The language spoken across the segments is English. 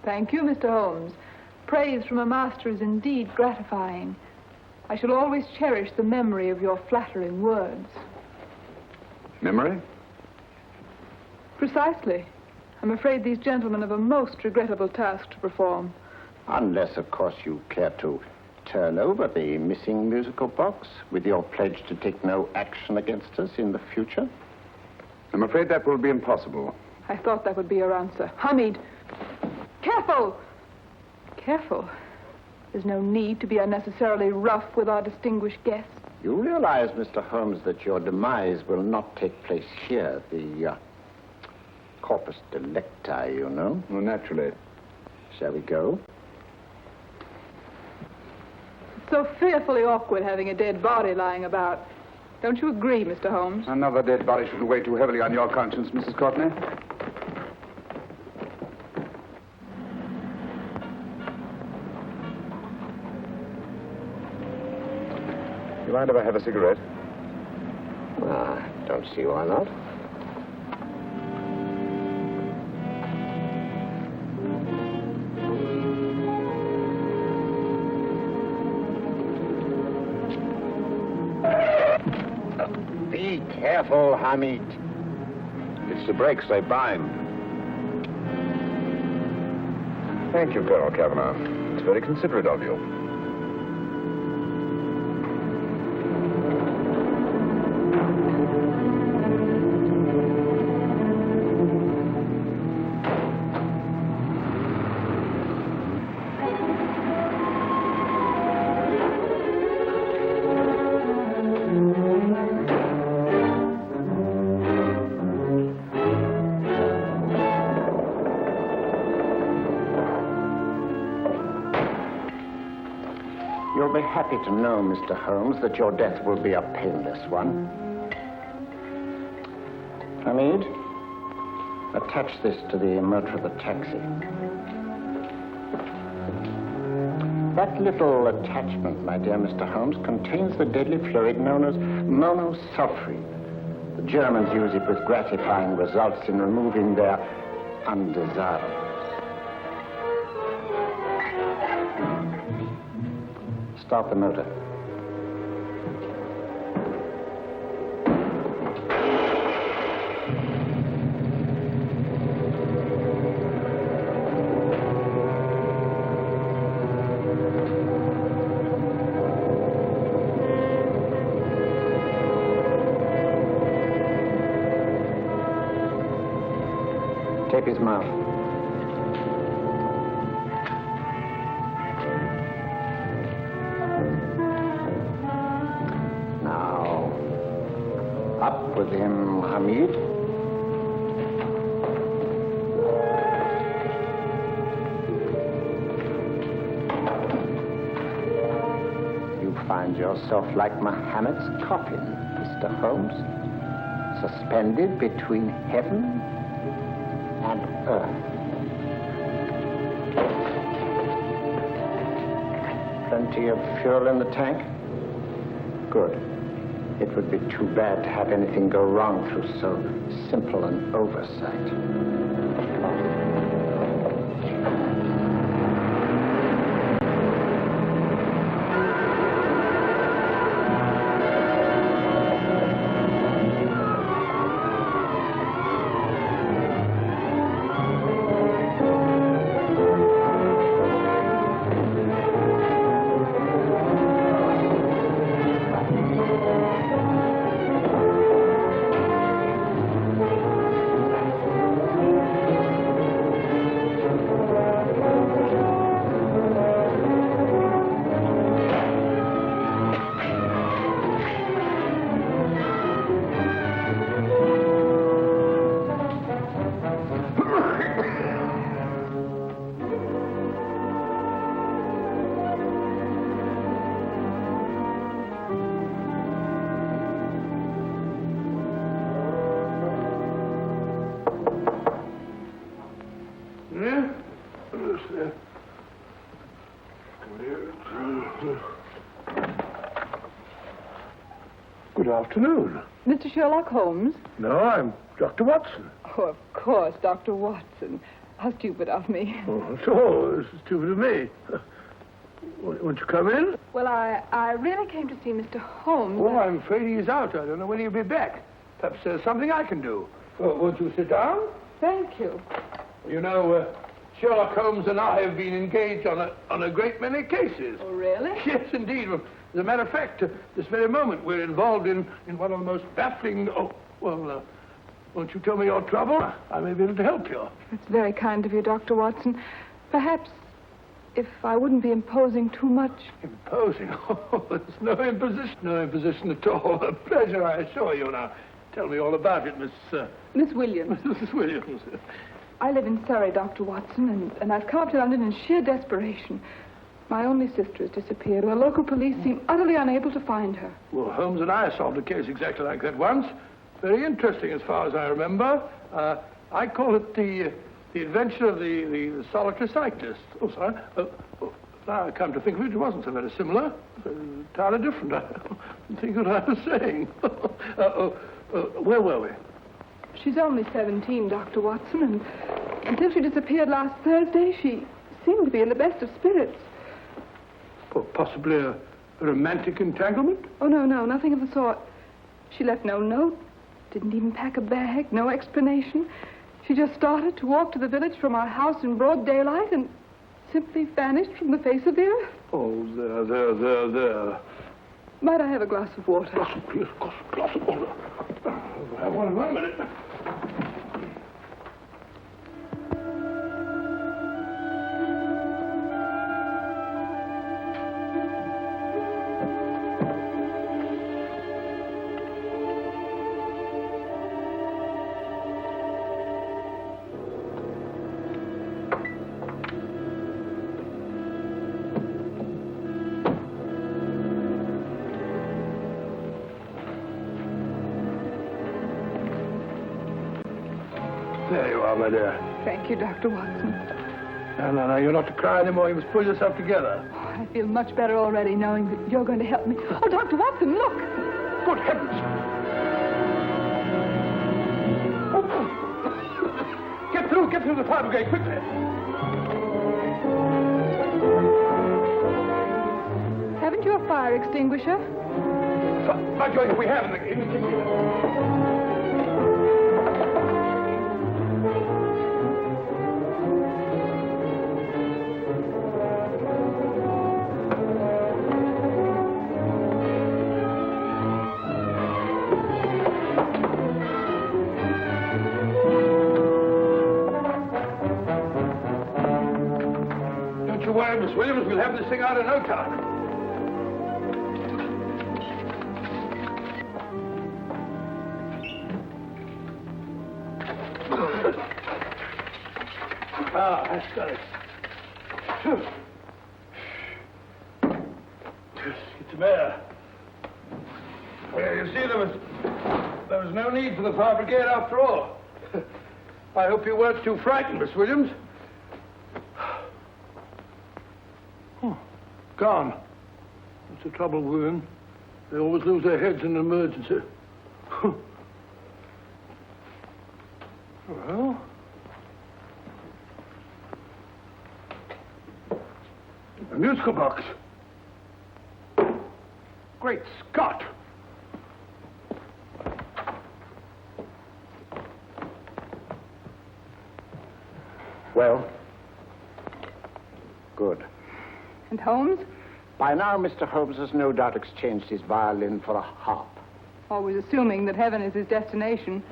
Thank you, Mr. Holmes. Praise from a master is indeed gratifying. I shall always cherish the memory of your flattering words. Memory? Precisely. I'm afraid these gentlemen have a most regrettable task to perform. Unless, of course, you care to turn over the missing musical box with your pledge to take no action against us in the future. I'm afraid that will be impossible. I thought that would be your answer. Hamid! Careful! Careful. There's no need to be unnecessarily rough with our distinguished guest. You realize, Mr. Holmes, that your demise will not take place here. The corpus delicti, you know. Well, naturally. Shall we go? It's so fearfully awkward having a dead body lying about. Don't you agree, Mr. Holmes? Another dead body shouldn't weigh too heavily on your conscience, Mrs. Courtney. You mind if I have a cigarette? Don't see why not. Be careful, Hamid. It's the brakes, they bind. Thank you, Colonel Cavanaugh. It's very considerate of you. You'll be happy to know, Mr. Holmes, that your death will be a painless one. Hamid, attach this to the motor of the taxi. That little attachment, my dear Mr. Holmes, contains the deadly fluid known as monosulfide. The Germans use it with gratifying results in removing their undesirables. Start the motor. Tape his mouth. Up with him, Hamid. You find yourself like Muhammad's coffin, Mr. Holmes, suspended between heaven and earth. Plenty of fuel in the tank? Good. It would be too bad to have anything go wrong through so simple an oversight. Good afternoon. Mr. Sherlock Holmes? No, I'm Dr. Watson. Oh, of course, Dr. Watson. How stupid of me. Oh, so it's stupid of me. Won't you come in? Well, I really came to see Mr. Holmes. Oh, I'm afraid he's out. I don't know when he'll be back. Perhaps there's something I can do. Won't you sit down? Thank you. You know, Sherlock Holmes and I have been engaged on a great many cases. Oh, really? Yes, indeed. Well, as a matter of fact, this very moment we're involved in one of the most baffling... won't you tell me your trouble? I may be able to help you. It's very kind of you, Dr. Watson. Perhaps if I wouldn't be imposing too much. Imposing? Oh, there's no imposition. No imposition at all. A pleasure, I assure you. Now, tell me all about it, Miss Williams. Mrs. Williams. I live in Surrey, Dr. Watson, and I've come up to London in sheer desperation. My only sister has disappeared, and the local police seem utterly unable to find her. Well, Holmes and I solved a case exactly like that once. Very interesting, as far as I remember. I call it the adventure of the solitary cyclist. Oh, sorry. Now I come to think of it, it wasn't so very similar. Entirely different. I don't think what I was saying. Where were we? She's only 17, Dr. Watson, and until she disappeared last Thursday, she seemed to be in the best of spirits. Well, possibly a romantic entanglement? Oh, no, nothing of the sort. She left no note, didn't even pack a bag, no explanation. She just started to walk to the village from our house in broad daylight and simply vanished from the face of the earth. Oh, there. Might I have a glass of water? Please, glass of water. Have one in 1 minute. There you are, my dear. Thank you, Dr. Watson. No, you're not to cry anymore. You must pull yourself together. Oh, I feel much better already knowing that you're going to help me. Oh, Dr. Watson, look! Good heavens! Get through the fire brigade, quickly. Haven't you a fire extinguisher? By George, we have in the kitchen. Don't you worry, Miss Williams. We'll have this thing out in no time. That's got it. Get the mayor. Well, you see, there was no need for the fire brigade after all. I hope you weren't too frightened, Miss Williams. Oh, gone. That's the trouble with women. They always lose their heads in an emergency. Well... a musical box. Great Scott! Well, good. And Holmes? By now, Mr. Holmes has no doubt exchanged his violin for a harp. Always assuming that heaven is his destination.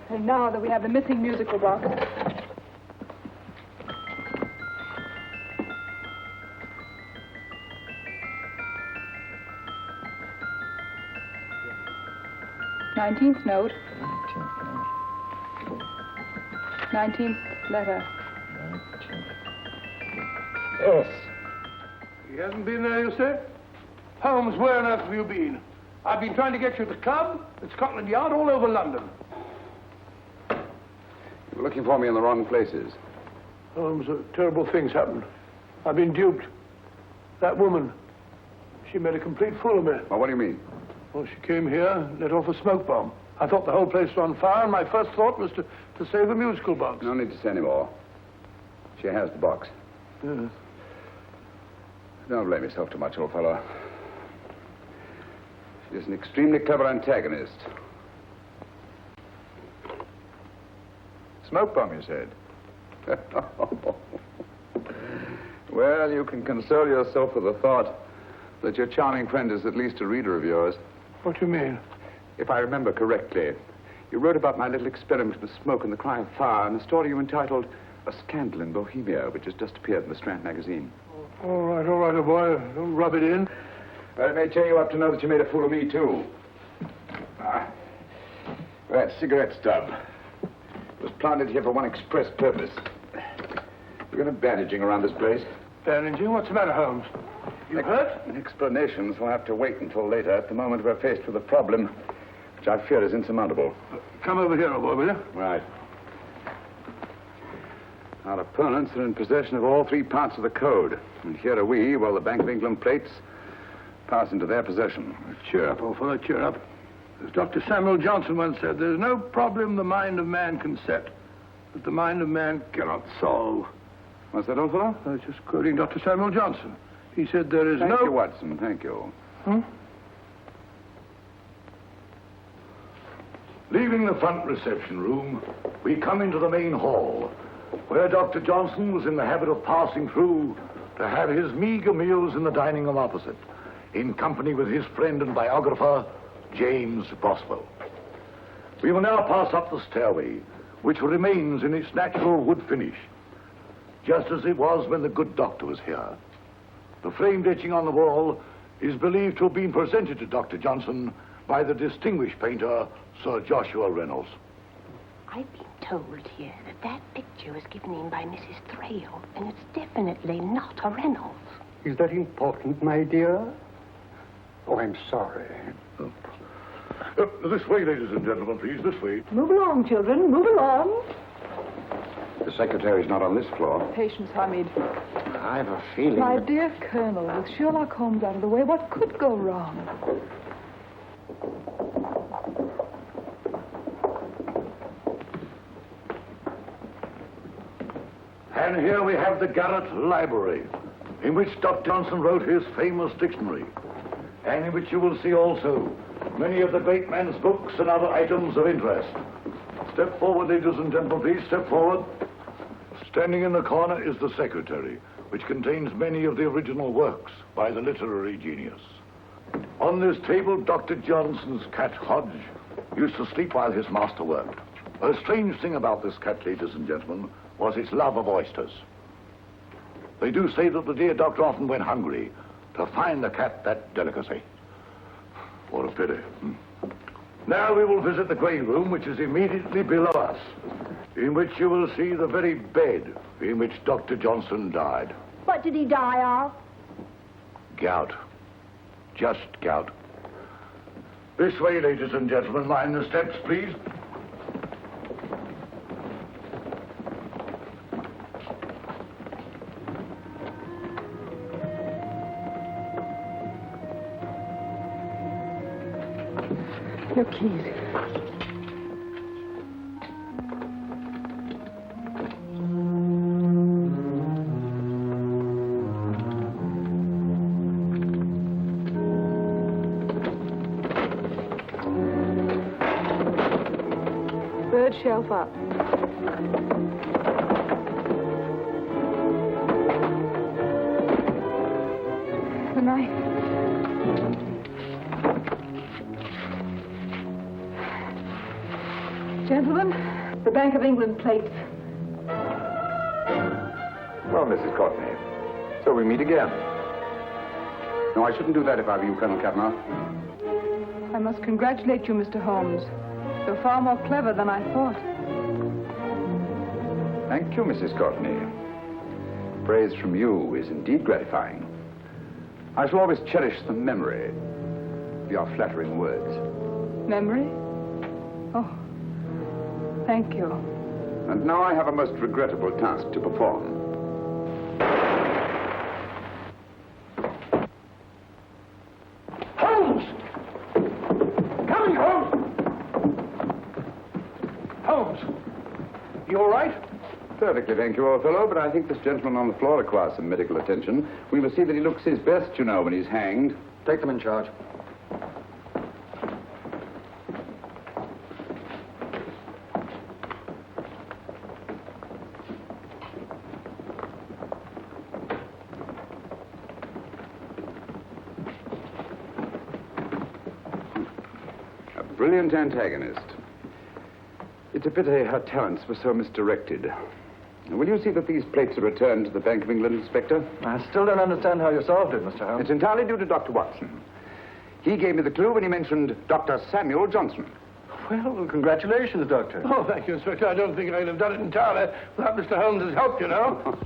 And now that we have the missing musical box... 19th note. 19th letter. Yes. He hasn't been there, you say? Holmes, where on earth have you been? I've been trying to get you at the club, at Scotland Yard, all over London. You're looking for me in the wrong places. Holmes, terrible things happened. I've been duped. That woman, she made a complete fool of me. Well, what do you mean? Well, she came here and let off a smoke bomb. I thought the whole place was on fire, and my first thought was to to save a musical box. No need to say any more. She has the box. Yes. Don't blame yourself too much, old fellow. She's an extremely clever antagonist. Smoke bomb, you said? Well, you can console yourself with the thought that your charming friend is at least a reader of yours. What do you mean? If I remember correctly, you wrote about my little experiment with smoke and the cry of fire in a story you entitled A Scandal in Bohemia, which has just appeared in the Strand magazine. All right, old boy. Don't rub it in. Well, it may cheer you up to know that you made a fool of me, too. That cigarette stub was planted here for one express purpose. You're going to bandaging around this place. Bandaging? What's the matter, Holmes? You hurt? Explanations will have to wait until later. At the moment, we're faced with a problem which I fear is insurmountable. Come over here, old boy, will you? Right. Our opponents are in possession of all three parts of the code. And here are we, while the Bank of England plates pass into their possession. Cheer up, old fellow, cheer up. As Dr. Samuel Johnson once said, there's no problem the mind of man can set that the mind of man cannot solve. What's that, old fellow? I was just quoting Dr. Samuel Johnson. He said there is Thank you, Watson. Thank you. Leaving the front reception room, we come into the main hall, where Dr. Johnson was in the habit of passing through to have his meager meals in the dining room opposite, in company with his friend and biographer, James Boswell. We will now pass up the stairway, which remains in its natural wood finish, just as it was when the good doctor was here. The framed etching on the wall is believed to have been presented to Dr. Johnson by the distinguished painter, Sir Joshua Reynolds. I've been told here that that picture was given in by Mrs. Thrale, and it's definitely not a Reynolds. Is that important, my dear? Oh, I'm sorry. This way, ladies and gentlemen, please, this way. Move along, children. Move along. The secretary's not on this floor. Patience, Hamid. I have a feeling My that... dear Colonel, with Sherlock Holmes out of the way, what could go wrong? And here we have the Garrett Library, in which Dr. Johnson wrote his famous dictionary, and in which you will see also many of the great man's books and other items of interest. Step forward, ladies and gentlemen, please, step forward. Standing in the corner is the secretary, which contains many of the original works by the literary genius. On this table, Dr. Johnson's cat, Hodge, used to sleep while his master worked. A strange thing about this cat, ladies and gentlemen, was its love of oysters. They do say that the dear doctor often went hungry to find the cat that delicacy. What a pity. Now we will visit the grey room, which is immediately below us, in which you will see the very bed in which Dr. Johnson died. What did he die of? Gout. Just gout. This way, ladies and gentlemen. Mind the steps, please. Your keys. Third shelf up. The knife. Gentlemen, the Bank of England plates. Well, Mrs. Courtney, so we meet again. No, I shouldn't do that if I were you, Colonel Kavanaugh. I must congratulate you, Mr. Holmes. You're far more clever than I thought. Thank you, Mrs. Courtney. Praise from you is indeed gratifying. I shall always cherish the memory of your flattering words. Memory? Oh, thank you. And now I have a most regrettable task to perform. Holmes! Coming, Holmes! Holmes! Perfectly, thank you, old fellow, but I think this gentleman on the floor requires some medical attention. We must see that he looks his best, you know, when he's hanged. Take them in charge. A brilliant antagonist. It's a pity her talents were so misdirected. Will you see that these plates are returned to the Bank of England, Inspector? I still don't understand how you solved it, Mr. Holmes. It's entirely due to Dr. Watson. He gave me the clue when he mentioned Dr. Samuel Johnson. Well, congratulations, Doctor. Oh, thank you, Inspector. I don't think I'd have done it entirely without Mr. Holmes' help, you know.